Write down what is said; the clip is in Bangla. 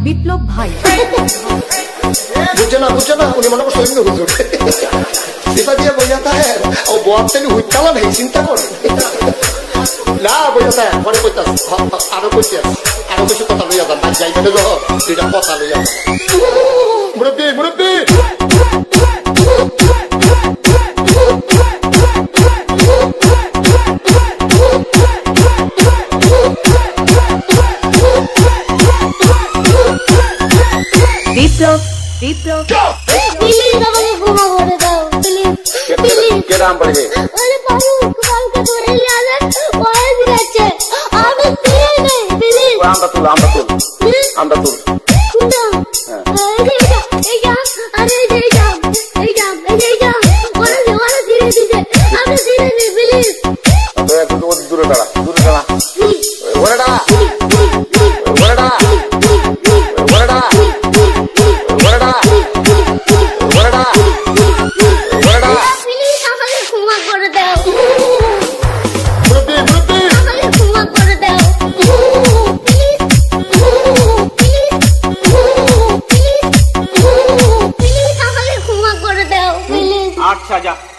বিপ্লব ভাই বুঝছে না উনি মনে করছে হুজুর এটা দিয়ে বইয়া থাকে ও বয়াতেন হুইতালা নেই চিন্তা করে না বইয়া থাকে পরে কইতাস আরো কইতে আরো কিছু কথা লইয়া যান যাই মানে দুইটা কথা লইয়া মুরব্বী বিপ্লব প্লিজ আমাকে ক্ষমা করে দাও প্লিজ কে নাম পড়বে আরে বাবু কালকে ধরে নিয়ে ওই দিচ্ছে আমি প্লিজ নেই প্লিজ আমরা তুল এই যা আরে এই যা ওরা ধীরে দিতে আমি ধীরে নেই প্লিজ তো একটু দূরে দাঁড়া ওরে দাঁড়া আচ্ছা যা